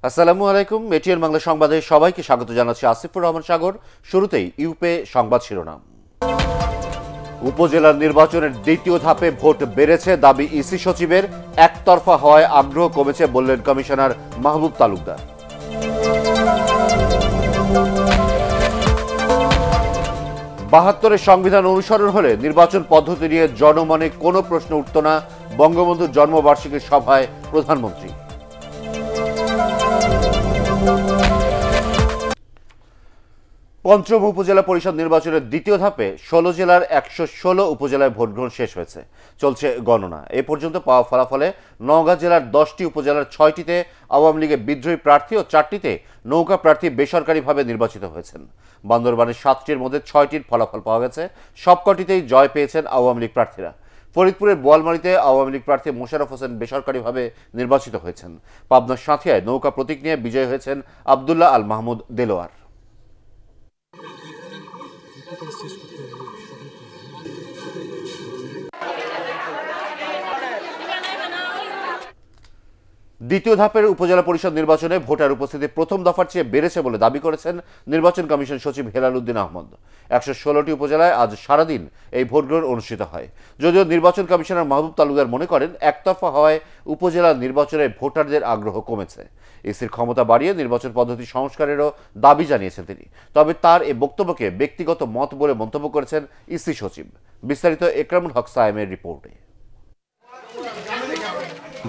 আসসালামু আলাইকুম। এটিএন বাংলা সংবাদে সবাইকে স্বাগত জানাচ্ছি আসিফুর রহমান সাগর। শুরুতেই ইউপে সংবাদ শিরোনাম। উপজেলার নির্বাচনের দ্বিতীয় ধাপে ভোট বেড়েছে, দাবি ইসি সচিবের। একতরফা হওয়ায় আগ্রহ কমেছে বললেন কমিশনার মাহবুব তালুকদার। ৭২-এর সংবিধান অনুসরণ হলে নির্বাচন পদ্ধতি নিয়ে জনমনে কোনো প্রশ্ন উঠত না, বঙ্গবন্ধুর জন্মবার্ষিকীর সভায় প্রধানমন্ত্রী। পঞ্চম উপজেলা পরিষদ নির্বাচনের দ্বিতীয় ধাপে ১৬ জেলার ১১৬ উপজেলায় ভোট গ্রহণ শেষ হয়েছে। চলছে গণনা। এ পর্যন্ত পাওয়া ফলাফলে নওগাঁ জেলার ১০টি উপজেলার ৬টিতে আওয়ামী লীগের বিদ্রোহী প্রার্থী ও ৪টিতে নৌকা প্রার্থী বেসরকারিভাবে নির্বাচিত হয়েছেন। বান্দরবানের ৭টির মধ্যে ৬টির ফলাফল পাওয়া গেছে। সবকটিতেই জয় পেয়েছেন আওয়ামী লীগ প্রার্থীরা। ফরিদপুরের বোয়ালমারীতে আওয়ামী লীগ প্রার্থী মোশাররফ হোসেন বেসরকারিভাবে নির্বাচিত হয়েছেন। পাবনার সাঁথিয়ায় নৌকা প্রতীক নিয়ে বিজয়ী হয়েছেন আবদুল্লাহ আল মাহমুদ দেলোয়ার। দ্বিতীয় ধাপের উপজেলা পরিষদ নির্বাচনে ভোটার উপস্থিতি প্রথম দফার চেয়ে বেড়েছে বলে দাবি করেছেন নির্বাচন কমিশন সচিব হেলাল উদ্দিন আহমদ। ১১৬টি উপজেলায় আজ সারাদিন এই ভোট গ্রহণ অনুষ্ঠিত হয়। যদিও নির্বাচন কমিশনার মাহবুব তালুকদার মনে করেন একতরফা হওয়ায় উপজেলা নির্বাচনে ভোটারদের আগ্রহ কমেছে। ইসির ক্ষমতা বাড়িয়ে নির্বাচন পদ্ধতি সংস্কারেরও দাবি জানিয়েছেন তিনি। তবে তার এ বক্তব্যকে ব্যক্তিগত মত বলে মন্তব্য করেছেন ইসি সচিব। বিস্তারিত একরামুল হক সায়েমের রিপোর্টে।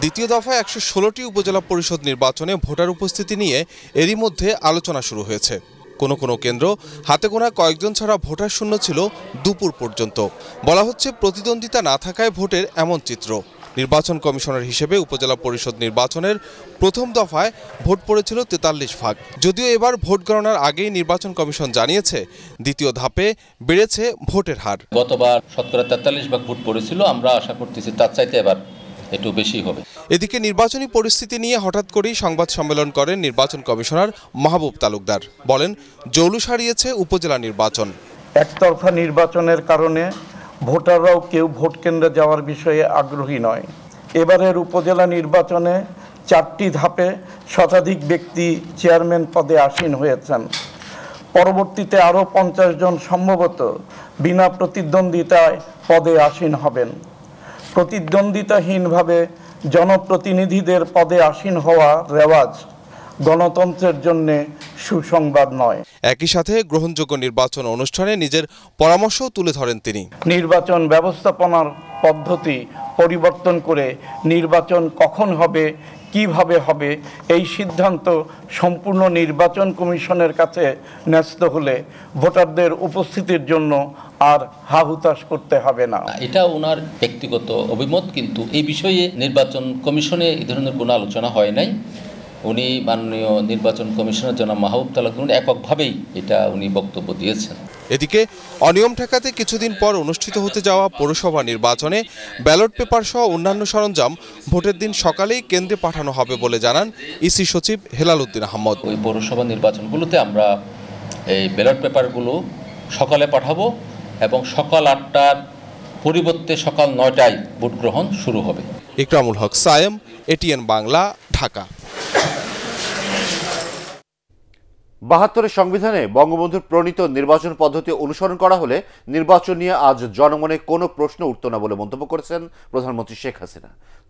দ্বিতীয় দফায় ১১৬টি উপজেলা পরিষদ নির্বাচনে ভোটার উপস্থিতি নিয়ে এরই মধ্যে আলোচনা শুরু হয়েছে। কোনো কোনো কেন্দ্র হাতে গোনা কয়েকজন ছাড়া ভোটার শূন্য ছিল দুপুর পর্যন্ত। বলা হচ্ছে প্রতিদ্বন্দ্বিতা না থাকায় ভোটের এমন চিত্র। নির্বাচন কমিশনার হিসেবে উপজেলা পরিষদ নির্বাচনের প্রথম দফায় ভোট পড়েছিল ৪৩%। যদিও এবার ভোট গণনার আগেই নির্বাচন কমিশন জানিয়েছে দ্বিতীয় ধাপে বেড়েছে ভোটের হার। গতবার ৪৩% ভোট পড়েছিল, আমরা আশা করতেছি তার চাইতে এবার একটু বেশি হবে। এদিকে নির্বাচনী পরিস্থিতি নিয়ে হঠাৎ করেই সংবাদ সম্মেলন করেন নির্বাচন কমিশনার মাহবুব তালুকদার। বলেন, জৌলুস হারিয়েছে উপজেলা নির্বাচন। একতরফা নির্বাচনের কারণে ভোটাররাও কেউ ভোট কেন্দ্রে যাওয়ার বিষয়ে আগ্রহী নয়। এবারের উপজেলা নির্বাচনে ৪টি ধাপে শতাধিক ব্যক্তি চেয়ারম্যান পদে আসীন হয়েছেন। পরবর্তীতে আরও ৫০ জন সম্ভবত বিনা প্রতিদ্বন্দ্বিতায় পদে আসীন হবেন। প্রতিদ্বন্দ্বিতাহীনভাবে জনপ্রতিনিধিদের পদে আসীন হওয়া রেওয়াজ গণতন্ত্রের জন্য সুসংবাদ নয়। একই সাথে গ্রহণযোগ্য নির্বাচন অনুষ্ঠানে নিজের পরামর্শও তুলে ধরেন তিনি। নির্বাচন ব্যবস্থাপনার পদ্ধতি পরিবর্তন করে নির্বাচন কখন হবে, কিভাবে হবে এই সিদ্ধান্ত সম্পূর্ণ নির্বাচন কমিশনের কাছে ন্যস্ত হলে ভোটারদের উপস্থিতির জন্য আর হাহুতাশ করতে হবে না। এটা ওনার ব্যক্তিগত অভিমত, কিন্তু এই বিষয়ে নির্বাচন কমিশনে এই ধরনের কোনো আলোচনা হয় নাই। উনি মাননীয় নির্বাচন কমিশনার জনাব মাহবুব তালুকদার এককভাবেই এটা উনি বক্তব্য দিয়েছেন। এদিকে অনিয়ম ঠেকাতে কিছুদিন পর অনুষ্ঠিত হতে যাওয়া পৌরসভা নির্বাচনে ব্যালট পেপার সহ অন্যান্য সরঞ্জাম ভোটের দিন সকালেই কেন্দ্রে পাঠানো হবে বলে জানান ইসি সচিব হেলাল উদ্দিন আহমদ। ওই পৌরসভা নির্বাচনগুলোতে আমরা এই ব্যালট পেপারগুলো সকালে পাঠাবো এবং সকাল ৮টার পরিবর্তে সকাল ৯টায় ভোট গ্রহণ শুরু হবে। একরামুল হক সায়েম, এটিএন বাংলা, ঢাকা। ৭২-এর সংবিধানে বঙ্গবন্ধুর প্রণীত নির্বাচন পদ্ধতি অনুসরণ করা হলে নির্বাচন নিয়ে আজ জনমনে কোনো প্রশ্ন উঠত না বলে মন্তব্য করেছেন প্রধানমন্ত্রী শেখ হাসিনা।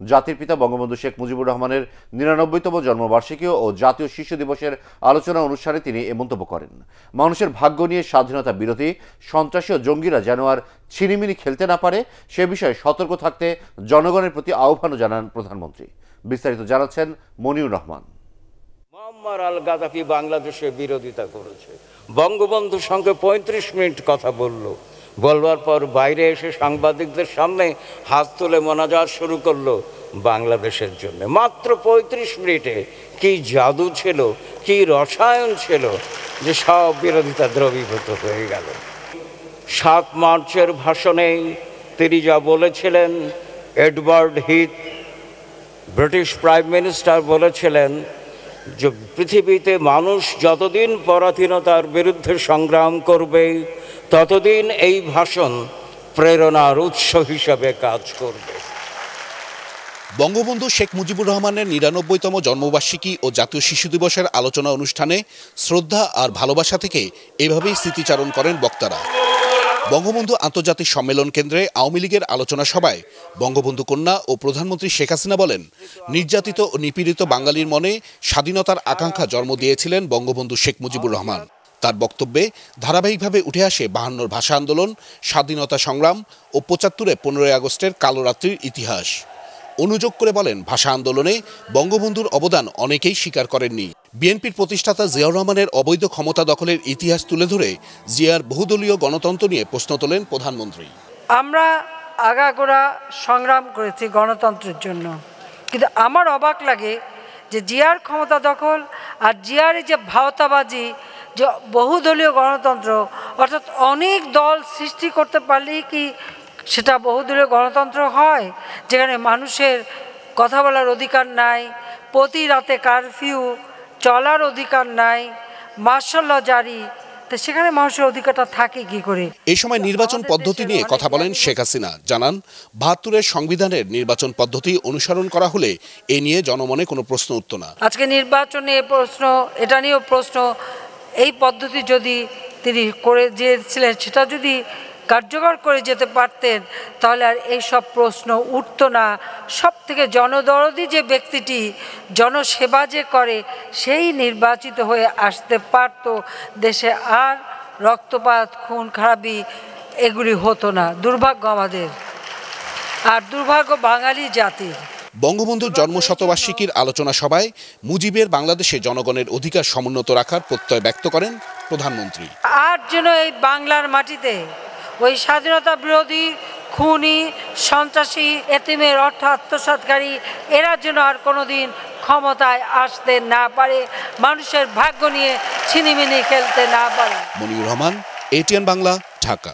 জাতির পিতা বঙ্গবন্ধু শেখ মুজিবুর রহমানের ৯৯তম জন্মবার্ষিকী ও জাতীয় শিশু দিবসের আলোচনা অনুষ্ঠানে তিনি এ মন্তব্য করেন। মানুষের ভাগ্য নিয়ে স্বাধীনতা বিরোধী সন্ত্রাসী ও জঙ্গিরা যেন আর ছিনিমিনি খেলতে না পারে সে বিষয়ে সতর্ক থাকতে জনগণের প্রতি আহ্বানও জানান প্রধানমন্ত্রী। বিস্তারিত জানাচ্ছেন মনিউর রহমান। মুয়াম্মার আল গাদ্দাফি বাংলাদেশে বিরোধিতা করেছে, বঙ্গবন্ধুর সঙ্গে ৩৫ মিনিট কথা বলবার পর বাইরে এসে সাংবাদিকদের সামনে হাত তুলে মোনাজাত শুরু করলো বাংলাদেশের জন্য। মাত্র ৩৫ মিনিটে কি জাদু ছিল, কি রসায়ন ছিল যে সব বিরোধিতা দ্রবীভূত হয়ে গেল। ৭ মার্চের ভাষণে তিনি যা বলেছিলেন, Edward Heath British prime minister বলেছিলেন যে পৃথিবীতে মানুষ যতদিন পরাধীনতার বিরুদ্ধে সংগ্রাম করবে ততদিন এই ভাষণ প্রেরণার উৎস হিসাবে কাজ করবে। বঙ্গবন্ধু শেখ মুজিবুর রহমানের ৯৯তম জন্মবার্ষিকী ও জাতীয় শিশু দিবসের আলোচনা অনুষ্ঠানে শ্রদ্ধা আর ভালোবাসা থেকে এভাবেই স্মৃতিচারণ করেন বক্তারা। বঙ্গবন্ধু আন্তর্জাতিক সম্মেলন কেন্দ্রে আওয়ামী লীগের আলোচনা সভায় বঙ্গবন্ধু কন্যা ও প্রধানমন্ত্রী শেখ হাসিনা বলেন, নির্যাতিত ও নিপীড়িত বাঙালির মনে স্বাধীনতার আকাঙ্ক্ষা জন্ম দিয়েছিলেন বঙ্গবন্ধু শেখ মুজিবুর রহমান। তার বক্তব্যে ধারাবাহিকভাবে উঠে আসে ৫২ ভাষা আন্দোলন, স্বাধীনতা সংগ্রাম ও ৭৫ ১৫ই আগস্টের কালো রাত্রির ইতিহাস। অনুযোগ করে বলেন, ভাষা আন্দোলনে বঙ্গবন্ধুর অবদান অনেকেই স্বীকার করেননি। বিএনপির প্রতিষ্ঠাতা জিয়াউর রহমানের অবৈধ ক্ষমতা দখলের ইতিহাস তুলে ধরে জিয়ার বহুদলীয় গণতন্ত্র নিয়ে প্রশ্ন তোলেন প্রধানমন্ত্রী। আমরা আগাগোড়া সংগ্রাম করেছি গণতন্ত্রের জন্য, কিন্তু আমার অবাক লাগে যে জিয়ার ক্ষমতা দখল আর জিয়ার যে ভাওতাবাজি, যে বহুদলীয় গণতন্ত্র, অর্থাৎ অনেক দল সৃষ্টি করতে পারলেই কি সেটা বহুদলীয় গণতন্ত্র হয়, যেখানে মানুষের কথা বলার অধিকার নাই, প্রতি রাতে কারফিউ, চলার অধিকার নাই, মার্শাল ল জারি, তো সেখানে মানুষের অধিকারটা থাকে কি করে? এই সময় নির্বাচন পদ্ধতি নিয়ে কথা বলেন শেখ হাসিনা। জানান, ৭২-এর সংবিধানের নির্বাচন পদ্ধতি অনুসরণ করা হলে এ নিয়ে জনমনে কোনো প্রশ্ন উঠত না। আজকে নির্বাচনে প্রশ্ন, এটা নিয়েও প্রশ্ন, এই পদ্ধতি যদি তিনি করে দিয়েছিলেন সেটা যদি কার্যকর করে যেতে পারতেন তাহলে আর এইসব প্রশ্ন উঠত না। সব থেকে জনদরদি যে ব্যক্তিটি জনসেবা যে করে সেই নির্বাচিত হয়ে আসতে পারত, দেশে আর রক্তপাত, খুন খারাপি এগুলি হতো না। দুর্ভাগ্য আমাদের, আর দুর্ভাগ্য বাঙালি জাতির। বঙ্গবন্ধুর জন্মশতবার্ষিকীর আলোচনা সভায় মুজিবের বাংলাদেশে জনগণের অধিকার সমুন্নত রাখার প্রত্যয় ব্যক্ত করেন প্রধানমন্ত্রী। আর যেন এই বাংলার মাটিতে ওই স্বাধীনতা বিরোধী, খুনি, সন্ত্রাসী, এতিমের অর্থ আত্মসাৎকারী এরা যেন আর কোনোদিন ক্ষমতায় আসতে না পারে, মানুষের ভাগ্য নিয়ে ছিনিমিনি খেলতে না পারে। মনিউর রহমান, এটিএন বাংলা, ঢাকা।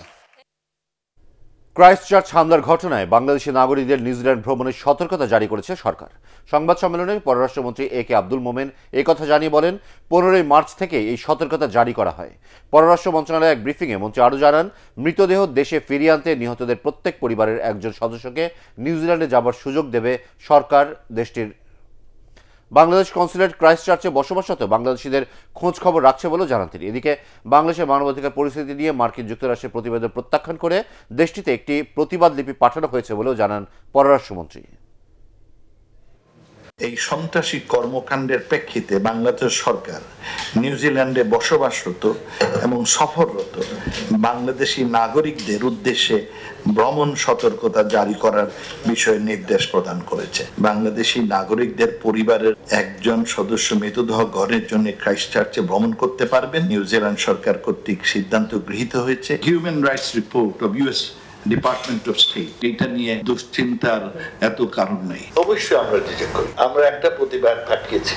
ক্রাইস্টচার্চ হামলার ঘটনায় বাংলাদেশি নাগরিকদের নিউজিল্যান্ড ভ্রমণের সতর্কতা জারি করেছে সরকার। সংবাদ সম্মেলনে পররাষ্ট্রমন্ত্রী AK আব্দুল মোমেন একথা জানিয়ে বলেন, 15ই মার্চ থেকে এই সতর্কতা জারি করা হয়। পররাষ্ট্র মন্ত্রণালয়ের এক ব্রিফিংয়ে মন্ত্রী আরও জানান, মৃতদেহ দেশে ফিরিয়ে আনতে নিহতদের প্রত্যেক পরিবারের একজন সদস্যকে নিউজিল্যান্ডে যাবার সুযোগ দেবে সরকার। দেশটির বাংলাদেশ কনসুলেট ক্রাইস্টচার্চে বসবাসরত বাংলাদেশিদের খোঁজ খবর রাখছে বলেও জানান তিনি। এদিকে বাংলাদেশের মানবাধিকার পরিস্থিতি নিয়ে মার্কিন যুক্তরাষ্ট্রের প্রতিবেদন প্রত্যাখ্যান করে দেশটিতে একটি প্রতিবাদ লিপি পাঠানো হয়েছে বলেও জানান পররাষ্ট্রমন্ত্রী। এই সন্ত্রাসী কর্মকাণ্ডের প্রেক্ষিতে বাংলাদেশ সরকার নিউজিল্যান্ডে বসবাসরত এবং সফররত বাংলাদেশি নাগরিকদের উদ্দেশ্যে ভ্রমণ সতর্কতা জারি করার বিষয়ে নির্দেশ প্রদান করেছে। বাংলাদেশি নাগরিকদের পরিবারের একজন সদস্য মৃতদেহ গ্রহণের জন্য ক্রাইস্টচার্চে ভ্রমণ করতে পারবেন। নিউজিল্যান্ড সরকার কর্তৃক সিদ্ধান্ত গৃহীত হয়েছে। Human rights report of US department of state, এটা নিয়ে দুশ্চিন্তার এত কারণ নেই। অবশ্যই আমরা যেটা করি, আমরা একটা প্রতিবাদ পাঠিয়েছি।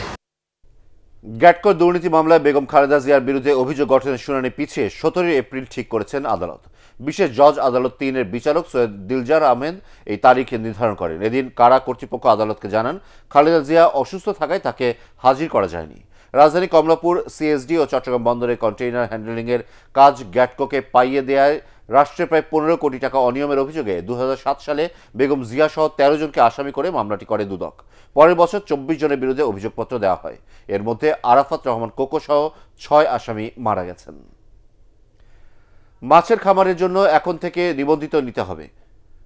গ্যাটকো দুর্নীতি মামলায় বেগম খালেদা জিয়ার বিরুদ্ধে অভিযোগ গঠনের শুনানি পিছিয়ে 17 এপ্রিল ঠিক করেছেন আদালত। বিশেষ জজ আদালত 3-এর বিচারক সৈয়দ দিলজার আহমেদ এই তারিখ নির্ধারণ করেন। এদিন কারা কর্তৃপক্ষ আদালতকে জানান, খালেদা জিয়া অসুস্থ থাকায় তাকে হাজির করা যায়নি। রাজধানী কমলাপুর CSD ও চট্টগ্রাম বন্দরে কন্টেইনার হ্যান্ডলিংয়ের কাজ গ্যাটকোকে পাইয়ে দেওয়ায় রাষ্ট্রে প্রায় 15 কোটি টাকা অনিয়মের অভিযোগে 2007 সালে বেগম জিয়া সহ 13 জনকে আসামি করে মামলাটি করে দুদক। পরের বছর 24 জনের বিরুদ্ধে অভিযোগপত্র দেওয়া হয়। এর মধ্যে আরাফাত রহমান কোকো সহ 6 আসামি মারা গেছেন। মাছের খামারের জন্য এখন থেকে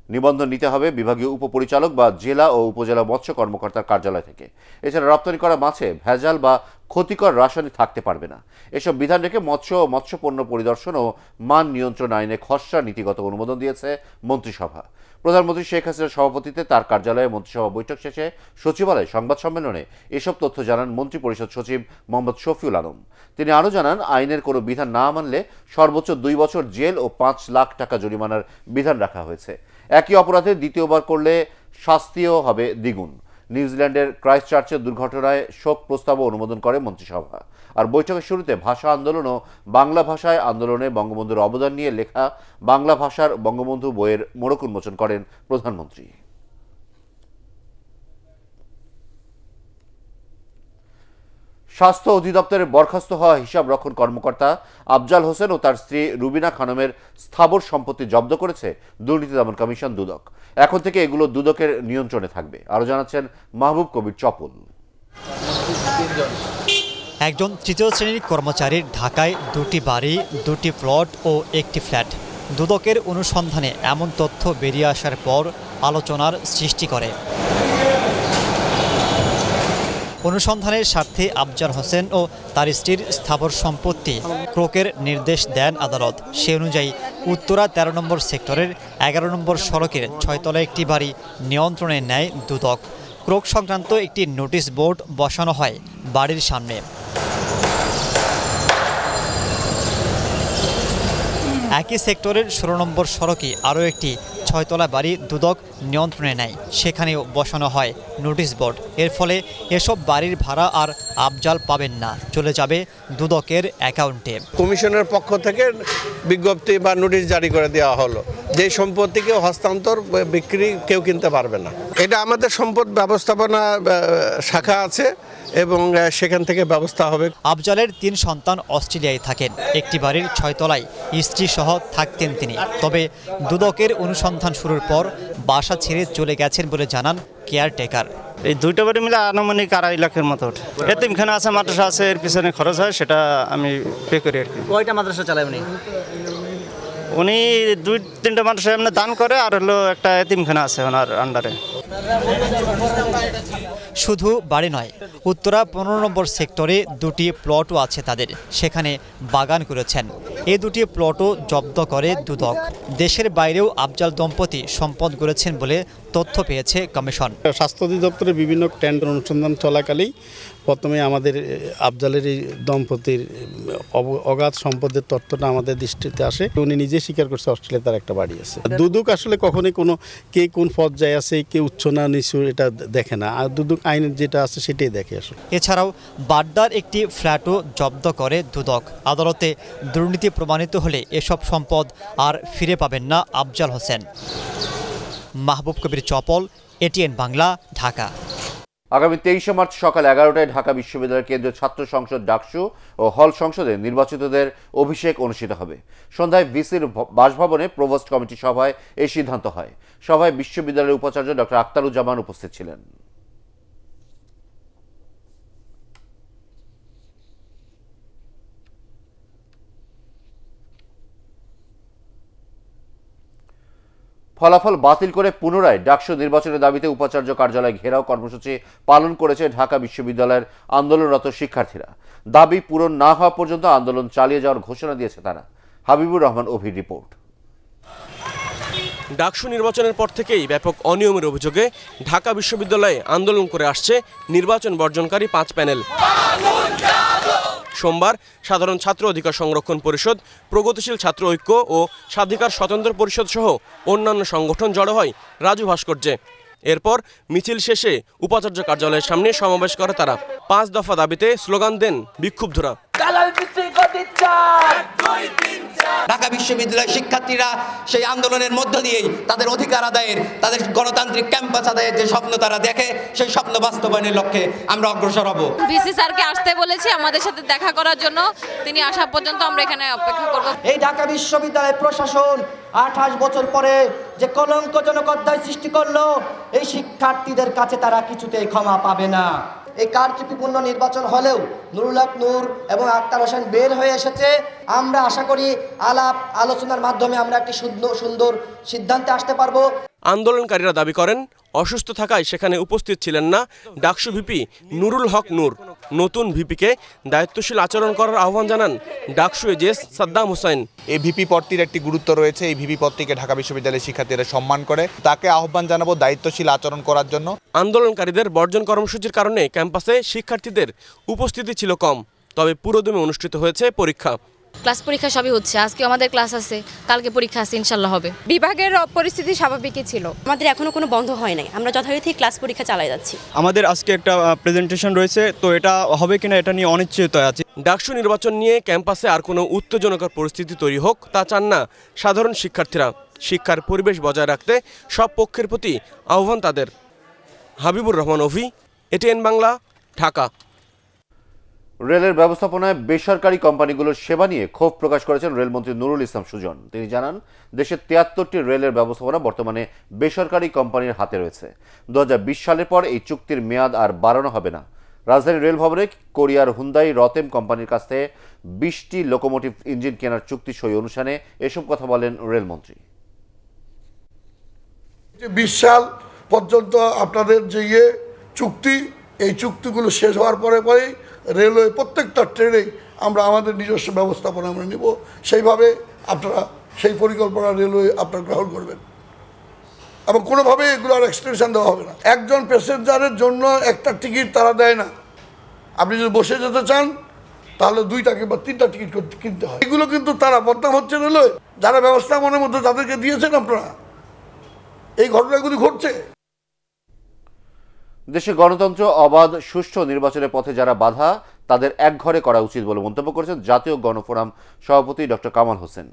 নিবন্ধন নিতে হবে বিভাগীয় উপপরিচালক বা জেলা ও উপজেলা মৎস্য কর্মকর্তার কার্যালয় থেকে। এছাড়া রপ্তানি করা মাছে ভেজাল বা ক্ষতিকর রাসায়নিক থাকতে পারবে না। এসব বিধান রেখে মৎস্য ও মৎস্যপণ্য পরিদর্শন ও মান নিয়ন্ত্রণ আইনে খসড়া নীতিগত অনুমোদন দিয়েছে মন্ত্রিসভা। প্রধানমন্ত্রী শেখ হাসিনার সভাপতিত্বে তার কার্যালয়ে মন্ত্রিসভা বৈঠক শেষে সচিবালয়ে সংবাদ সম্মেলনে এসব তথ্য জানান মন্ত্রিপরিষদ সচিব মোহাম্মদ শফিউল আলম। তিনি আরও জানান, আইনের কোনো বিধান না মানলে সর্বোচ্চ 2 বছর জেল ও 5 লাখ টাকা জরিমানার বিধান রাখা হয়েছে। একই অপরাধে দ্বিতীয়বার করলে শাস্তিও হবে দ্বিগুণ। নিউজিল্যান্ডের ক্রাইস্টচার্চের দুর্ঘটনায় শোক প্রস্তাবও অনুমোদন করে মন্ত্রিসভা। আর বৈঠকের শুরুতে ভাষা আন্দোলন ও বাংলা ভাষায় আন্দোলনে বঙ্গবন্ধুর অবদান নিয়ে লেখা বাংলা ভাষার বঙ্গবন্ধু বইয়ের মোড়ক উন্মোচন করেন প্রধানমন্ত্রী। স্বাস্থ্য অধিদপ্তরের বরখাস্ত হওয়া হিসাব রক্ষণ কর্মকর্তা আফজাল হোসেন ও তার স্ত্রী রুবিনা খানমের স্থাবর সম্পত্তি জব্দ করেছে দুর্নীতি দমন কমিশন দুদক। এখন থেকে এগুলো দুদকের নিয়ন্ত্রণে থাকবে। আরও জানাচ্ছেন মাহবুব কবির চপল। একজন তৃতীয় শ্রেণীর কর্মচারীর ঢাকায় 2টি বাড়ি, 2টি প্লট ও 1টি ফ্ল্যাট। দুদকের অনুসন্ধানে এমন তথ্য বেরিয়ে আসার পর আলোচনার সৃষ্টি করে। অনুসন্ধানের স্বার্থে আফজাল হোসেন ও তার স্ত্রীর স্থাবর সম্পত্তি ক্রোকের নির্দেশ দেন আদালত। সে অনুযায়ী উত্তরা 13 নম্বর সেক্টরের 11 নম্বর সড়কের 6 তলা একটি বাড়ি নিয়ন্ত্রণে নেয় দুদক। ক্রোক সংক্রান্ত একটি নোটিশ বোর্ড বসানো হয় বাড়ির সামনে। একই সেক্টরের 16 নম্বর সড়কে আরও একটি 6 তলা বাড়ি দুদক নিয়ন্ত্রণে নেয়, সেখানেও বসানো হয় নোটিশ বোর্ড। এর ফলে এসব বাড়ির ভাড়া আর আফজাল পাবেন না, চলে যাবে দুদকের অ্যাকাউন্টে। কমিশনের পক্ষ থেকে বিজ্ঞপ্তি বা নোটিশ জারি করে দেওয়া হলো যে সম্পত্তিকে হস্তান্তর বিক্রি কেউ কিনতে পারবে না। এটা আমাদের সম্পদ ব্যবস্থাপনা শাখা আছে এবং সেখান থেকে ব্যবস্থা হবে। আফজালের 3 সন্তান অস্ট্রেলিয়ায় থাকেন। একটি বাড়ির 6 তলায় স্ত্রী সহ থাকতেন তিনি। তবে দুদকের অনুসন্ধান শুরুর পর বাসা ছেড়ে চলে গেছেন বলে জানান কেয়ারটেকার। এই 2টা বাড়ি মিলে আনুমানিক 2.5 লাখের মতো ওঠে। এতিমখানা আছে, মাদ্রাসা আছে, এর পিছনে খরচ হয়, সেটা আমি পে করি আর কি। কয়টা মাদ্রাসা চালায় উনি 2-3টা মাদ্রাসা এমনি দান করে, আর হলো একটা এতিমখানা আছে ওনার আন্ডারে। শুধু বাড়ি নয়, উত্তরা 15 নম্বর সেক্টরে 2টি প্লটও আছে তাদের, সেখানে বাগান করেছেন। এই 2টি প্লটও জব্দ করে দুদক। দেশের বাইরেও আফজাল দম্পতি সম্পদ গড়েছেন বলে তথ্য পেয়েছে কমিশন। স্বাস্থ্য অধিদপ্তরের বিভিন্ন টেন্ডার অনুসন্ধান চলাকালেই প্রথমে আমাদের আফজালের এই দম্পতির অগাধ সম্পদের তথ্যটা আমাদের দৃষ্টিতে আসে। উনি নিজে স্বীকার করছে অস্ট্রেলিয়ায় তার একটা বাড়ি আছে। দুদক আসলে কখনোই কোনো কে কোন পর্যায়ে আছে, কে উচ্চ না নিচু এটা দেখে না, আর দুদক আইনের যেটা আছে সেটাই দেখে আসলে। এছাড়াও বাড্ডার একটি ফ্ল্যাটও জব্দ করে দুদক। আদালতে দুর্নীতি প্রমাণিত হলে এসব সম্পদ আর ফিরে পাবেন না আফজাল হোসেন। মাহবুব কবির চপল, এটিএন বাংলা, ঢাকা। আগামী 23শে মার্চ সকাল 11টায় ঢাকা বিশ্ববিদ্যালয়ের কেন্দ্রীয় ছাত্র সংসদ ডাকসু ও হল সংসদে নির্বাচিতদের অভিষেক অনুষ্ঠিত হবে। সন্ধ্যায় ভিসির বাসভবনে প্রভোস্ট কমিটি সভায় এই সিদ্ধান্ত হয়। সভায় বিশ্ববিদ্যালয়ের উপাচার্য ডক্টর আখতারুজ্জামান উপস্থিত ছিলেন। ফলাফল বাতিল করে পুনরায় ডাকসু নির্বাচনের দাবিতে উপাচার্য কার্যালয় ঘেরাও কর্মসূচি পালন করেছে ঢাকা বিশ্ববিদ্যালয়ের আন্দোলনরত শিক্ষার্থীরা। দাবি পূরণ না হওয়া পর্যন্ত আন্দোলন চালিয়ে যাওয়ার ঘোষণা দিয়েছে তারা। হাবিবুর রহমান অভির রিপোর্ট। ডাকসু নির্বাচনের পর থেকেই ব্যাপক অনিয়মের অভিযোগে ঢাকা বিশ্ববিদ্যালয়ে আন্দোলন করে আসছে নির্বাচন বর্জনকারী 5 প্যানেল। সোমবার সাধারণ ছাত্র অধিকার সংরক্ষণ পরিষদ, প্রগতিশীল ছাত্র ঐক্য ও স্বাধিকার স্বতন্ত্র পরিষদ সহ অন্যান্য সংগঠন জড়ো হয় রাজু ভাস্কর্যে। এরপর মিছিল শেষে উপাচার্য কার্যালয়ের সামনে সমাবেশ করে তারা। 5 দফা দাবিতে স্লোগান দেন বিক্ষুব্ধরা। ঢাকা বিশ্ববিদ্যালয়ের শিক্ষার্থীরা সেই আন্দোলনের মধ্য দিয়েই তাদের অধিকার আদায়ের, তাদের গণতান্ত্রিক ক্যাম্পাস আদায়ের যে স্বপ্ন তারা দেখে, সেই স্বপ্ন বাস্তবায়নের লক্ষ্যে আমরা অগ্রসর হব। ভিসি স্যারকে আসতে বলেছি আমাদের সাথে দেখা করার জন্য, তিনি আসা পর্যন্ত আমরা এখানে অপেক্ষা করব। এই ঢাকা বিশ্ববিদ্যালয়ের প্রশাসন 28 বছর পরে যে কলঙ্কজনক অধ্যায় সৃষ্টি করলো, এই শিক্ষার্থীদের কাছে তারা কিছুতেই ক্ষমা পাবে না। এই কারচুপিপূর্ণ নির্বাচন হলেও নুরুল হক নূর এবং আক্তার হোসেন বের হয়ে এসেছে। আমরা আশা করি আলাপ আলোচনার মাধ্যমে আমরা একটি সুন্দর সিদ্ধান্তে আসতে পারবো। আন্দোলনকারীরা দাবি করেন, অসুস্থ থাকায় সেখানে উপস্থিত ছিলেন না ডাকসু ভিপি নুরুল হক নূর। নতুন ভিপিকে দায়িত্বশীল আচরণ করার আহ্বান জানান ডাকসু এজেস সাদ্দাম হোসেন। এই ভিপি পদটির একটি গুরুত্ব রয়েছে। এই ভিপি পদটিকে ঢাকা বিশ্ববিদ্যালয়ের শিক্ষার্থীরা সম্মান করে, তাকে আহ্বান জানাবো দায়িত্বশীল আচরণ করার জন্য। আন্দোলনকারীদের বর্জন কর্মসূচির কারণে ক্যাম্পাসে শিক্ষার্থীদের উপস্থিতি ছিল কম, তবে পুরোদমে অনুষ্ঠিত হয়েছে পরীক্ষা। ক্লাস পরীক্ষা সবই হচ্ছে, আজকে আমাদের ক্লাস আছে, কালকে পরীক্ষা আছে, ইনশাল্লাহ হবে। বিভাগের পরিস্থিতি স্বাভাবিকই ছিল, আমাদের এখনো কোনো বন্ধ হয় নাই, আমরা যথারীতি ক্লাস পরীক্ষা চালিয়ে যাচ্ছি। আমাদের আজকে একটা প্রেজেন্টেশন রয়েছে, তো এটা হবে কিনা এটা নিয়ে অনিশ্চিত আছে। ডাকসু নির্বাচন নিয়ে ক্যাম্পাসে আর কোনো উত্তেজনকর পরিস্থিতি তৈরি হোক তা চান না সাধারণ শিক্ষার্থীরা। শিক্ষার পরিবেশ বজায় রাখতে সব পক্ষের প্রতি আহ্বান তাদের। হাবিবুর রহমান অভি, এটিএন বাংলা, ঢাকা। রেলের ব্যবস্থাপনায় বেসরকারি কোম্পানিগুলোর সেবা নিয়ে ক্ষোভ প্রকাশ করেছেন রেলমন্ত্রী নুরুল ইসলাম সুজন। তিনি জানান, দেশের ৭৩টি রেলের ব্যবস্থাপনা বর্তমানে বেসরকারি কোম্পানির হাতে রয়েছে। ২০২০ সালের পর এই চুক্তির মেয়াদ আর বাড়ানো হবে না। রাজধানী রেল ভবনে কোরিয়ার হুন্দাই রতেম কোম্পানির কাছ থেকে ২০টি লোকোমোটিভ ইঞ্জিন কেনার চুক্তি সই অনুষ্ঠানে এসব কথা বলেন রেলমন্ত্রী। ২০ সাল পর্যন্ত আপনাদের যে চুক্তি, এই চুক্তিগুলো শেষ হওয়ার পরেই রেলওয়ে প্রত্যেকটা ট্রেনেই আমরা আমাদের নিজস্ব ব্যবস্থাপনা আমরা নেব। সেইভাবে আপনারা সেই পরিকল্পনা রেলওয়ে আপনারা গ্রহণ করবেন এবং কোনোভাবে এগুলো আর এক্সটেনশন দেওয়া হবে না। একজন প্যাসেঞ্জারের জন্য একটা টিকিট তারা দেয় না। আপনি যদি বসে যেতে চান তাহলে 2টা কিংবা 3টা টিকিট কিনতে হয়। এগুলো কিন্তু তারা বদনাম হচ্ছে রেলওয়ে, যারা ব্যবস্থাপনার মধ্যে তাদেরকে দিয়েছেন আপনারা। এই ঘটনাগুলি ঘটছে। দেশে গণতন্ত্র, অবাধ, সুষ্ঠু নির্বাচনের পথে যারা বাধা, তাদের একঘরে করা উচিত বলে মন্তব্য করেছেন জাতীয় গণফোরাম সভাপতি doctor Kamal Hossain.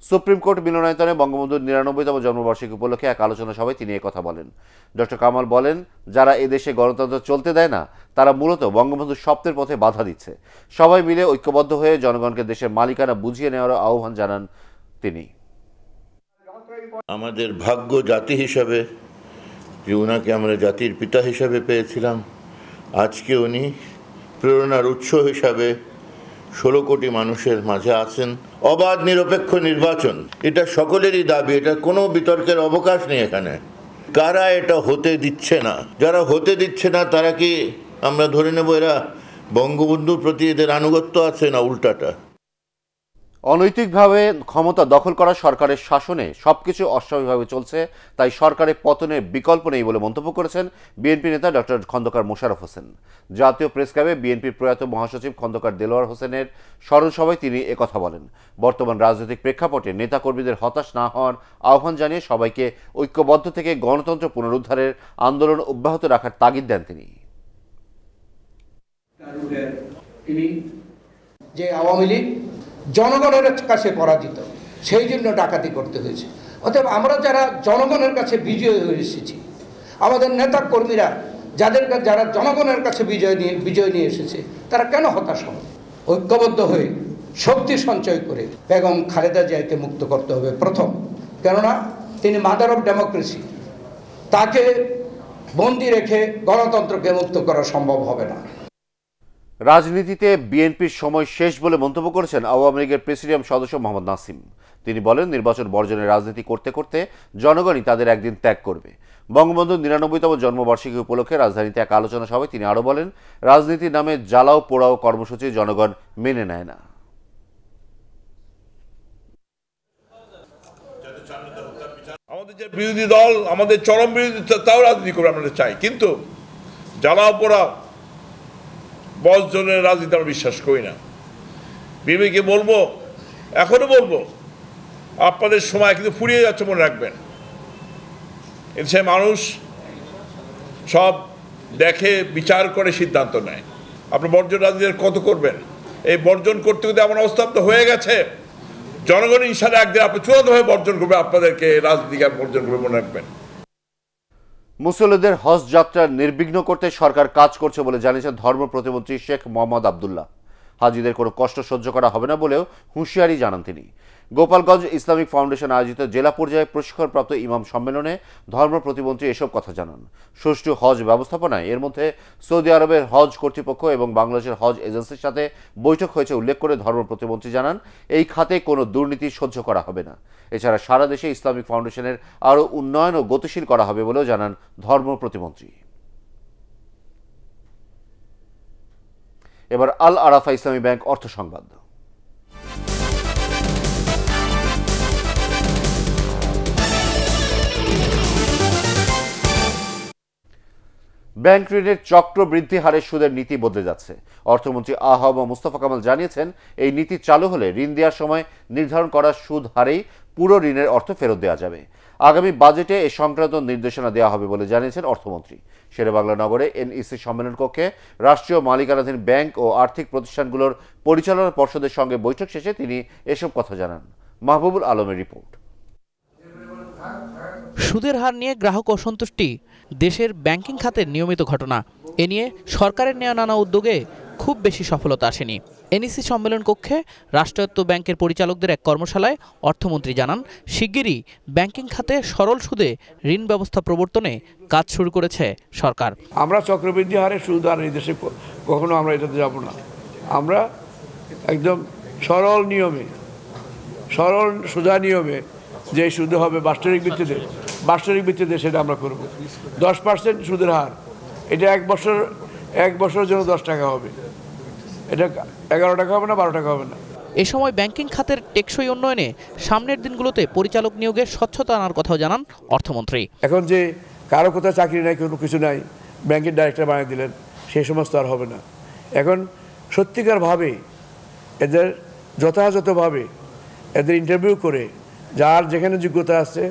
Supreme court মিলনায়তনে বঙ্গবন্ধুর ৯৯তম জন্মবার্ষিকী উপলক্ষে এক আলোচনা সভায় তিনি কথা বলেন। ডক্টর কামাল বলেন, যারা এদেশে গণতন্ত্র চলতে দেয় না, তারা মূলত বঙ্গবন্ধুর স্বপ্নের পথে বাধা দিচ্ছে। সবাই মিলে ঐক্যবদ্ধ হয়ে জনগণকে দেশের মালিকানা বুঝিয়ে নেওয়ার আহ্বান জানান তিনি। আমাদের ভাগ্য জাতি হিসাবে যে উনাকে আমরা জাতির পিতা হিসাবে পেয়েছিলাম, আজকে উনি প্রেরণার উৎস হিসাবে 16 কোটি মানুষের মাঝে আছেন। অবাধ নিরপেক্ষ নির্বাচন, এটা সকলেরই দাবি, এটা কোনো বিতর্কের অবকাশ নেই এখানে। কারা এটা হতে দিচ্ছে না? যারা হতে দিচ্ছে না তারা কি আমরা ধরে নেব এরা বঙ্গবন্ধুর প্রতি এদের আনুগত্য আছে, না উল্টাটা? অনৈতিকভাবে ক্ষমতা দখল করা সরকারের শাসনে সবকিছু অস্বাভাবিকভাবে চলছে, তাই সরকারের পতনের বিকল্প নেই বলে মন্তব্য করেছেন বিএনপি নেতা ডক্টর খন্দকার মোশাররফ হোসেন। জাতীয় প্রেস ক্লাবে বিএনপির প্রয়াত মহাসচিব খন্দকার দেলোয়ার হোসেনের স্মরণ সভায় তিনি একথা বলেন। বর্তমান রাজনৈতিক প্রেক্ষাপটে নেতাকর্মীদের হতাশ না হওয়ার আহ্বান জানিয়ে সবাইকে ঐক্যবদ্ধ থেকে গণতন্ত্র পুনরুদ্ধারের আন্দোলন অব্যাহত রাখার তাগিদ দেন তিনি। যে আওয়ামী লীগ জনগণের কাছে পরাজিত, সেই জন্য ডাকাতি করতে হয়েছে। অতএব আমরা যারা জনগণের কাছে বিজয়ী হয়ে এসেছি, আমাদের নেতা কর্মীরা যারা জনগণের কাছে বিজয় নিয়ে এসেছে, তারা কেন হতাশ হবে? ঐক্যবদ্ধ হয়ে শক্তি সঞ্চয় করে বেগম খালেদা জিয়াকে মুক্ত করতে হবে প্রথম, কেননা তিনি মাদার অফ ডেমোক্রেসি। তাকে বন্দী রেখে গণতন্ত্রকে মুক্ত করা সম্ভব হবে না। রাজনীতিতে বিএনপির সময় শেষ বলে মন্তব্য করেছেন আওয়ামী লীগের প্রেসিডিয়াম সদস্য মোহাম্মদ নাসিম। তিনি বলেন, নির্বাচন বর্জনের রাজনীতি করতে করতে জনগণই তাদের একদিন ত্যাগ করবে। বঙ্গবন্ধুর ৯৯তম জন্মবার্ষিকী উপলক্ষে রাজধানীতে এক আলোচনা সভায় তিনি আরও বলেন, রাজনীতির নামে জ্বালাও পোড়াও কর্মসূচি জনগণ মেনে নেয় না। আমাদের যে বিরোধী দল, আমাদের চরম বিরোধী, তাও রাজনীতি করে আমরা চাই, কিন্তু জ্বালাও পোড়াও বর্জনের রাজনীতি আমরা বিশ্বাস করি না। বিবেকে বলবো, এখনো বলবো, আপনাদের সময় কিন্তু ফুরিয়ে যাচ্ছে, মনে রাখবেন। এদেশে মানুষ সব দেখে, বিচার করে সিদ্ধান্ত নেয়। আপনি বর্জন রাজনীতি কত করবেন? এই বর্জন করতে করতে এমন অবস্থা তো হয়ে গেছে, জনগণ ইনশাআল্লাহ একদিন আপনি চূড়ান্তভাবে বর্জন করবে, আপনাদেরকে রাজনীতি বর্জন করবে, মনে রাখবেন। মুসল্লিদের হজ যাত্রা নির্বিঘ্ন করতে সরকার কাজ করছে বলে জানিয়েছেন ধর্ম প্রতিমন্ত্রী শেখ মোহাম্মদ আবদুল্লাহ। হাজিদের কোনো কষ্ট সহ্য করা হবে না বলেও হুঁশিয়ারি জানান তিনি। গোপালগঞ্জ ইসলামিক ফাউন্ডেশন আয়োজিত জেলা পর্যায়ে প্রশিক্ষণপ্রাপ্ত ইমাম সম্মেলনে ধর্ম প্রতিমন্ত্রী এসব কথা জানান। সুষ্ঠু হজ ব্যবস্থাপনায় এর মধ্যে সৌদি আরবের হজ কর্তৃপক্ষ এবং বাংলাদেশের হজ এজেন্সির সাথে বৈঠক হয়েছে উল্লেখ করে ধর্ম প্রতিমন্ত্রী জানান, এই খাতে কোনো দুর্নীতি সহ্য করা হবে না। এছাড়া সারা দেশে ইসলামিক ফাউন্ডেশনের আরও উন্নয়ন ও গতিশীল করা হবে বলেও জানান ধর্ম প্রতিমন্ত্রী। এবার আল আরাফা ইসলামী ব্যাংক অর্থ সংবাদ। ব্যাংক ঋণের চক্র বৃদ্ধি হারে সুদের নীতি বদলে যাচ্ছে। অর্থমন্ত্রী আহম মুস্তফা কামাল জানিয়েছেন, এই নীতি চালু হলে ঋণ দেওয়ার সময় নির্ধারণ করা সুদ হারেই পুরো ঋণের অর্থ ফেরত দেওয়া যাবে। আগামী বাজেটে এ সংক্রান্ত নির্দেশনা দেওয়া হবে বলে জানিয়েছেন অর্থমন্ত্রী। শেরেবাংলা নগরে এনইসি সম্মেলন কক্ষে রাষ্ট্রীয় মালিকানাধীন ব্যাংক ও আর্থিক প্রতিষ্ঠানগুলোর পরিচালনা পর্ষদের সঙ্গে বৈঠক শেষে তিনি এসব কথা জানান। মাহবুবুল আলমের রিপোর্ট। সুদের হার নিয়ে গ্রাহক অসন্তুষ্টি দেশের ব্যাংকিং খাতের নিয়মিত ঘটনা। এ নিয়ে সরকারের নেওয়া নানা উদ্যোগে খুব বেশি সফলতা আসেনি। এনইসি সম্মেলন কক্ষে রাষ্ট্রায়ত্ত ব্যাংকের পরিচালকদের এক কর্মশালায় অর্থমন্ত্রী জানান, শিগগিরই ব্যাংকিং খাতে সরল সুদে ঋণ ব্যবস্থা প্রবর্তনে কাজ শুরু করেছে সরকার। আমরা চক্রবৃদ্ধি হারে সুদ আর এই দেশে কখনো আমরা এটাতে যাব না। আমরা একদম সরল নিয়মে, সরল সোজা নিয়মে যে সুদ হবে বাৎসরিক ভিত্তিতে সেটা আমরা করব। 10% সুদের হার, এটা এক বছরের জন্য 10 টাকা হবে, এটা 11 টাকা হবে না, 12 টাকা হবে না। এ সময় ব্যাংকিং খাতের টেকসই উন্নয়নে সামনের দিনগুলোতে পরিচালক নিয়োগে স্বচ্ছতা আনার কথাও জানান অর্থমন্ত্রী। এখন যে কারো কোথাও চাকরি নাই, কোনো কিছু নাই, ব্যাংকের ডাইরেক্টর বানিয়ে দিলেন, সেই সমস্ত আর হবে না। এখন সত্যিকারভাবে এদের যথাযথভাবে এদের ইন্টারভিউ করে যার যেখানে যোগ্যতা আছে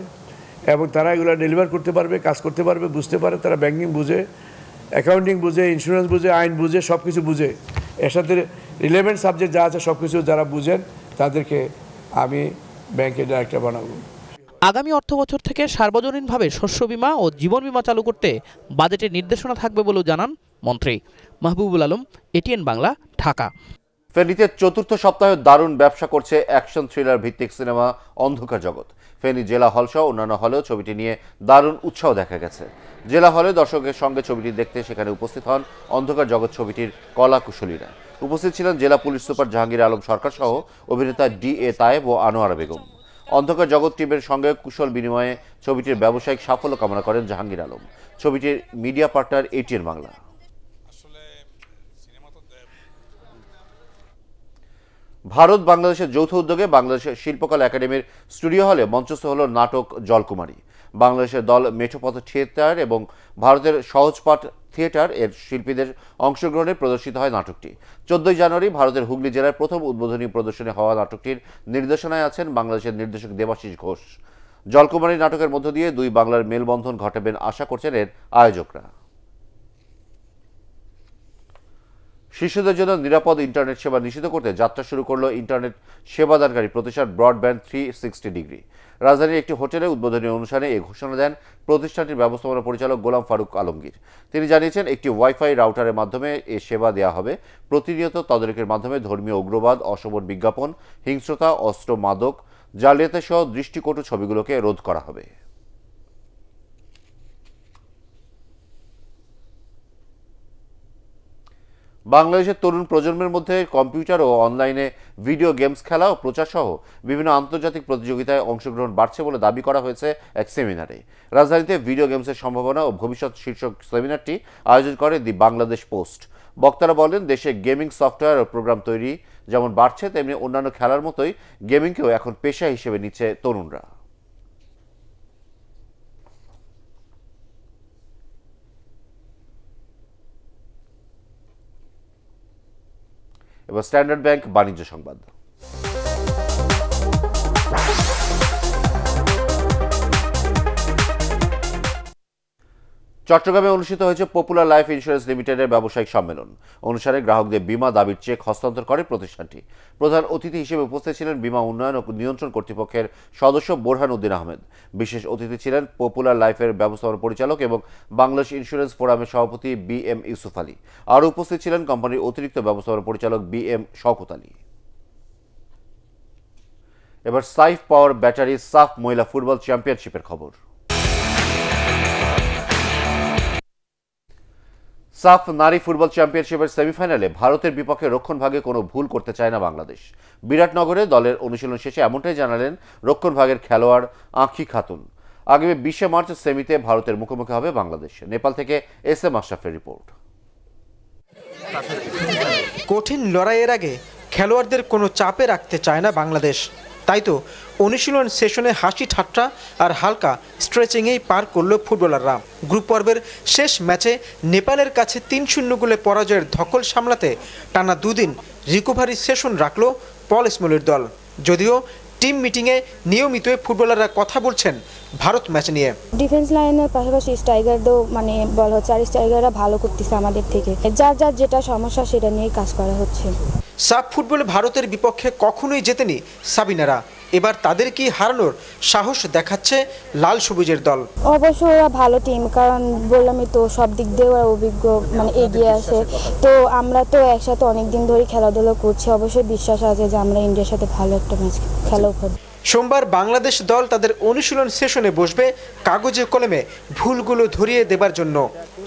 এবং তারা এগুলো ডেলিভার করতে পারবে, কাজ করতে পারবে, বুঝতে পারে, তারা ব্যাংকিং বুঝে, অ্যাকাউন্টিং বুঝে, ইন্স্যুরেন্স বুঝে, আইন বুঝে, সব কিছু বুঝে, এর সাথে রিলেভেন্ট সাবজেক্ট যা আছে সব কিছু যারা বুঝেন তাদেরকে আমি ব্যাংকের ডাইরেক্টর বানাবো। আগামী অর্থবছর থেকে সার্বজনীনভাবে শস্য বীমা ও জীবন বীমা চালু করতে বাজেটে নির্দেশনা থাকবে বলেও জানান মন্ত্রী। মাহবুবুল আলম, এটিএন বাংলা, ঢাকা। ফেনীতে চতুর্থ সপ্তাহে দারুণ ব্যবসা করছে অ্যাকশন থ্রিলার ভিত্তিক সিনেমা অন্ধকার জগৎ। ফেনী জেলা হল সহ অন্যান্য হলেও ছবিটি নিয়ে দারুণ উৎসাহ দেখা গেছে। জেলা হলে দর্শকের সঙ্গে ছবিটি দেখতে সেখানে উপস্থিত হন অন্ধকার জগৎ ছবিটির কলাকুশলীরা। উপস্থিত ছিলেন জেলা পুলিশ সুপার জাহাঙ্গীর আলম সরকার সহ অভিনেতা ডি.এ. তায়েব ও আনোয়ারা বেগম। অন্ধকার জগৎ টিমের সঙ্গে কুশল বিনিময়ে ছবিটির ব্যবসায়িক সাফল্য কামনা করেন জাহাঙ্গীর আলম। ছবিটির media partner ATN Bangla. Bharat বাংলাদেশের যৌথ উদ্যোগে বাংলাদেশের শিল্পকলা একাডেমির স্টুডিও হলে মঞ্চস্থ হল নাটক জলকুমারী। বাংলাদেশের দল মেঠোপথ থিয়েটার এবং ভারতের সহজপাঠ থিয়েটার এর শিল্পীদের অংশগ্রহণে প্রদর্শিত হয় নাটকটি। 14 জানুয়ারি ভারতের হুগলি জেলার প্রথম উদ্বোধনী প্রদর্শনী হওয়া নাটকটির নির্দেশনায় আছেন বাংলাদেশের নির্দেশক দেবাশিস ঘোষ। জলকুমারী নাটকের মধ্য দিয়ে দুই বাংলার মেলবন্ধন ঘটাবেন আশা করছেন এর আয়োজকরা। শিশুদের জন্য নিরাপদ ইন্টারনেট সেবা নিশ্চিত করতে যাত্রা শুরু করলো ইন্টারনেট সেবাদানকারী প্রতিষ্ঠান ব্রডব্যান্ড 360 ডিগ্রি। রাজধানীর একটি হোটেলে উদ্বোধনী অনুষ্ঠানে এই ঘোষণা দেন প্রতিষ্ঠানটির ব্যবস্থাপনা পরিচালক গোলাম ফারুক আলমগীর। তিনি জানিয়েছেন, একটি ওয়াইফাই রাউটারের মাধ্যমে এই সেবা দেওয়া হবে। প্রতিনিয়ত তদারকির মাধ্যমে ধর্মীয় উগ্রবাদ, অশোভন বিজ্ঞাপন, হিংস্রতা, অস্ত্র, মাদক, জালিয়াতি সহ দৃষ্টিকটু ছবিগুলোকে রোধ করা হবে। বাংলাদেশের তরুণ প্রজন্মের মধ্যে কম্পিউটার ও অনলাইনে ভিডিও গেমস খেলা ও প্রচার সহ বিভিন্ন আন্তর্জাতিক প্রতিযোগিতায় অংশগ্রহণ বাড়ছে বলে দাবি করা হয়েছে এক সেমিনারে। রাজধানীতে ভিডিও গেমসের সম্ভাবনা ও ভবিষ্যৎ শীর্ষক সেমিনারটি আয়োজন করে দি বাংলাদেশ পোস্ট। বক্তারা বলেন, দেশে গেমিং সফটওয়্যার ও প্রোগ্রাম তৈরি যেমন বাড়ছে, তেমনি অন্যান্য খেলার মতোই গেমিংকেও এখন পেশা হিসেবে নিচ্ছে তরুণরা। এবার স্ট্যান্ডার্ড ব্যাংক বাণিজ্য সংবাদ। চট্টগ্রামে অনুষ্ঠিত হয়েছে পপুলার লাইফ ইন্স্যুরেন্স লিমিটেডের ব্যবসায়িক সম্মেলন। অনুষ্ঠানে গ্রাহকদের বীমা দাবির চেক হস্তান্তর করে প্রতিষ্ঠানটি। প্রধান অতিথি হিসেবে উপস্থিত ছিলেন বীমা উন্নয়ন ও নিয়ন্ত্রণ কর্তৃপক্ষের সদস্য বোরহান উদ্দিন আহমেদ। বিশেষ অতিথি ছিলেন পপুলার লাইফের ব্যবস্থাপনা পরিচালক এবং বাংলাদেশ ইন্স্যুরেন্স ফোরামের সভাপতি বি.এম. ইউসুফ আলী। আরও উপস্থিত ছিলেন কোম্পানির অতিরিক্ত ব্যবস্থাপনা পরিচালক বি.এম. শওকত আলী। এবার সাইফ পাওয়ার ব্যাটারি সাফ মহিলা ফুটবল চ্যাম্পিয়নশিপের খবর। সাফ নারী ফুটবল চ্যাম্পিয়নশিপের সেমিফাইনালে ভারতের বিপক্ষে রক্ষণভাগে কোনো ভুল করতে চায় না বাংলাদেশ। বিরাটনগরে দলের অনুশীলন শেষে এমনটাই জানালেন রক্ষণভাগের খেলোয়াড় আঁখি খাতুন। আগামী 20 মার্চ সেমিতে ভারতের মুখোমুখি হবে বাংলাদেশ। নেপাল থেকে এস.এম. আশরাফের রিপোর্ট। কঠিন লড়াইয়ের আগে খেলোয়াড়দের কোনো চাপে রাখতে চায় না বাংলাদেশ। তাই তো অনুশীলন সেশনে হাসি ঠাট্টা আর হালকা স্ট্রেচিংয়েই পার করলো ফুটবলাররা। গ্রুপ পর্বের শেষ ম্যাচে নেপালের কাছে 3-0 গোলে পরাজয়ের ধকল সামলাতে টানা 2 দিন রিকভারি সেশন রাখলো পল স্মলের দল। যদিও টিম মিটিংয়ে নিয়মিতই ফুটবলাররা কথা বলছেন ভারত ম্যাচ নিয়ে। ডিফেন্স লাইনের পাশাপাশি স্ট্রাইকারও বল হচ্ছে, আর স্ট্রাইকাররা ভালো করতেছে আমাদের থেকে। যার যার যেটা সমস্যা সেটা নিয়েই কাজ করা হচ্ছে। সাফ ফুটবলে ভারতের বিপক্ষে কখনোই জেতেনি সাবিনারা। এবার তাদের কি হারানোর সাহস দেখাচ্ছে লাল সবুজের দল? অবশ্যই ওরা ভালো টিম, কারণ বললামই তো সব দিক দিয়ে ওরা অভিজ্ঞ, মানে এগিয়ে আছে। তো আমরা তো একসাথে অনেক দিন ধরে খেলাধুলা করছি, অবশ্যই বিশ্বাস আছে যে আমরা ইন্ডিয়ার সাথে ভালো একটা ম্যাচ খেলাও করব। সোমবার বাংলাদেশ দল তাদের অনুশীলন সেশনে বসবে কাগজে কলমে ভুলগুলো ধরিয়ে দেবার জন্য।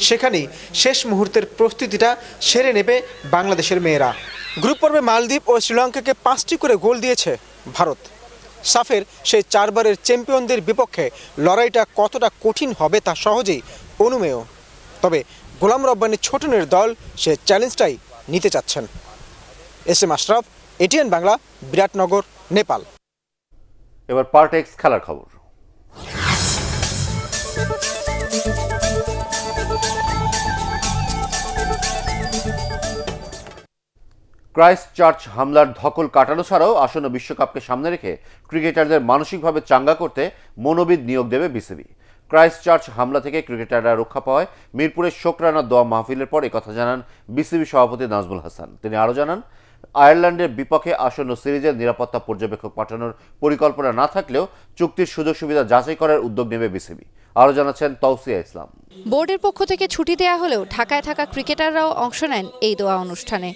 সেখানেই শেষ মুহূর্তের প্রস্তুতিটা সেরে নেবে বাংলাদেশের মেয়েরা। গ্রুপ পর্বে মালদ্বীপ ও শ্রীলঙ্কাকে 5টি করে গোল দিয়েছে ভারত। সাফের সেই 4বারের চ্যাম্পিয়নদের বিপক্ষে লড়াইটা কতটা কঠিন হবে তা সহজেই অনুমেয়। তবে গোলাম রব্বানী ছোটনের দল সে চ্যালেঞ্জটাই নিতে চাচ্ছেন। এস.এম. আশরাফ, এটিএন বাংলা, বিরাটনগর, নেপাল। এবার পার্ট এক্স খেলার খবর। ক্রাইস্ট চার্চ হামলার ধকল কাটানো ছাড়াও আসন্ন বিশ্বকাপকে সামনে রেখে ক্রিকেটারদের মানসিকভাবে চাঙ্গা করতে মনোবিদ নিয়োগ দেবে বিসিবি। ক্রাইস্ট চার্চ হামলা থেকে ক্রিকেটাররা রক্ষা পাওয়ায় মিরপুরের শোকরানা দোয়া মাহফিলের পর কথা জানান বিসিবি সভাপতি নাজমুল হাসান। তিনি আরও জানান, আয়ারল্যান্ডের বিপক্ষে আসন্ন সিরিজের নিরাপত্তা পর্যবেক্ষক পাঠানোর পরিকল্পনা না থাকলেও চুক্তির সুযোগ সুবিধা যাচাই করার উদ্যোগ নেবে বিসিবি। আরও জানাচ্ছেন তৌসিয়া ইসলাম। বোর্ডের পক্ষ থেকে ছুটি দেয়া হলেও ঢাকায় থাকা ক্রিকেটাররাও অংশ নেন এই দোয়া অনুষ্ঠানে।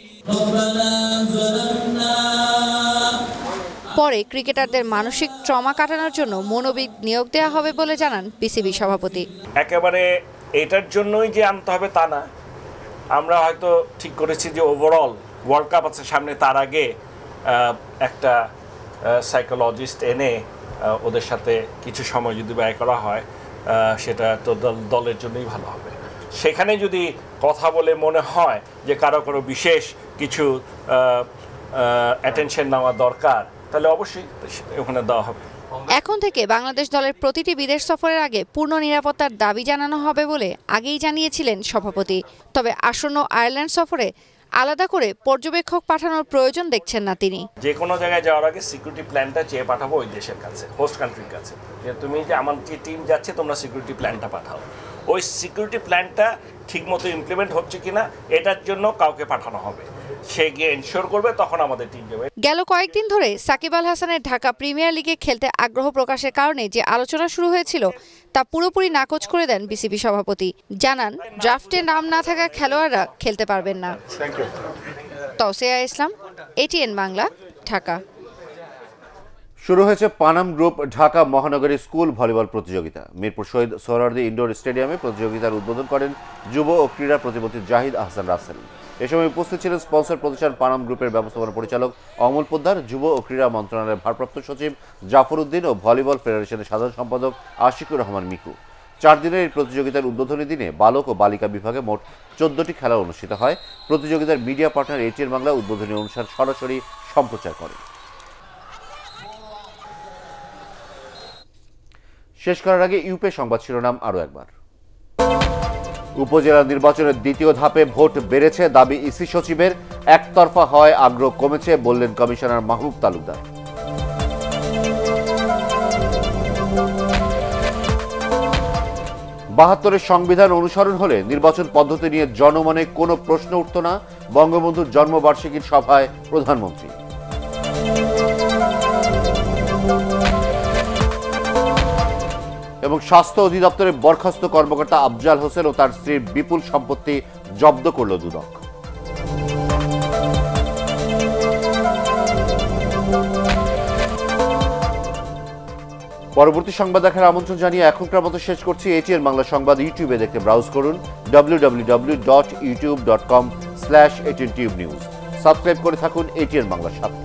পরে ক্রিকেটারদের মানসিক ট্রমা কাটানোর জন্য মনোবিদ নিয়োগ দেওয়া হবে বলে জানান বিসিবি সভাপতি। একেবারে এটার জন্যই যে আনতে হবে তা না, আমরা হয়তো ঠিক করেছি যে ওভারঅল ওয়ার্ল্ড কাপ আছে সামনে, তার আগে একটা সাইকোলজিস্ট এনে ওদের সাথে কিছু সময় যদি ব্যয় করা হয় সেটা তো দলের জন্যই ভালো হবে। সেখানে যদি কথা বলে মনে হয় যে কারো বিশেষ কিছু অ্যাটেনশন নেওয়া দরকার, তাহলে অবশ্যই ওখানে দেওয়া হবে। এখন থেকে বাংলাদেশ দলের প্রতিটি বিদেশ সফরের আগে পূর্ণ নিরাপত্তার দাবি জানানো হবে বলে আগেই জানিয়েছিলেন সভাপতি। তবে আসন্ন আয়ারল্যান্ড সফরে আলাদা করে পর্যবেক্ষক পাঠানোর প্রয়োজন দেখছেন না তিনি। যে কোনো জায়গায় যাওয়ার আগে সিকিউরিটি প্ল্যানটা চেয়ে পাঠাবো ওই দেশের কাছে, হোস্ট কান্ট্রির কাছে, যে তুমি যে আমার যে টিম যাচ্ছে তোমরা সিকিউরিটি প্ল্যানটা পাঠাও। ওই সিকিউরিটি প্ল্যানটা ঠিকমতো ইমপ্লিমেন্ট হচ্ছে কিনা এটার জন্য কাউকে পাঠানো হবে, সে গিয়ে এনশিওর করবে, তখন আমাদের টিম যাবে। গেল কয়েকদিন ধরে সাকিব আল হাসানের ঢাকা প্রিমিয়ার লিগে খেলতে আগ্রহ প্রকাশের কারণে যে আলোচনা শুরু হয়েছিল তা পুরোপুরি নাকচ করে দেন বিসিবি সভাপতি। জানান, ড্রাফটে নাম না থাকা খেলোয়াড়রা খেলতে পারবেন না। তৌসিয়া ইসলাম, এটিএন বাংলা, ঢাকা। শুরু হয়েছে পানাম গ্রুপ ঢাকা মহানগরী স্কুল ভলিবল প্রতিযোগিতা। মিরপুর শহীদ সোহরাওয়ার্দী ইনডোর স্টেডিয়ামে প্রতিযোগিতার উদ্বোধন করেন যুব ও ক্রীড়া প্রতিমন্ত্রী জাহিদ আহসান রাসেল। এ সময় উপস্থিত ছিলেন স্পন্সর প্রতিষ্ঠান পানাম গ্রুপের ব্যবস্থাপনা পরিচালক অমল পোদ্দার, যুব ও ক্রীড়া মন্ত্রণালয়ের ভারপ্রাপ্ত সচিব জাফর উদ্দিন ও ভলিবল ফেডারেশনের সাধারণ সম্পাদক আশিকুর রহমান মিকু। 4 দিনের এই প্রতিযোগিতার উদ্বোধনী দিনে বালক ও বালিকা বিভাগে মোট 14টি খেলা অনুষ্ঠিত হয়। প্রতিযোগিতার মিডিয়া পার্টনার এটিএন বাংলা উদ্বোধনী অনুষ্ঠান সরাসরি সম্প্রচার করে। শেষ করার আগে ইউপে সংবাদ শিরোনাম আরও একবার। উপজেলা নির্বাচনের দ্বিতীয় ধাপে ভোট বেড়েছে, দাবি ইসি সচিবের। একতরফা হয় আগ্রহ কমেছে বললেন কমিশনার মাহবুব তালুকদার। 72-এর সংবিধান অনুসরণ হলে নির্বাচন পদ্ধতি নিয়ে জনমনে কোনো প্রশ্ন উঠত না, বঙ্গবন্ধুর জন্মবার্ষিকীর সভায় প্রধানমন্ত্রী। এবং স্বাস্থ্য অধিদপ্তরের বরখাস্ত কর্মকর্তা আফজাল হোসেন ও তার স্ত্রীর বিপুল সম্পত্তি জব্দ করল দুদক। পরবর্তী সংবাদ দেখার আমন্ত্রণ জানিয়ে এখনকার মতো শেষ করছি। এটিএন বাংলা সংবাদ ইউটিউবে দেখতে ব্রাউজ করুন www.youtube.com/ATNTubeNews। সাবস্ক্রাইব করে থাকুন এটিএন বাংলার সাথে।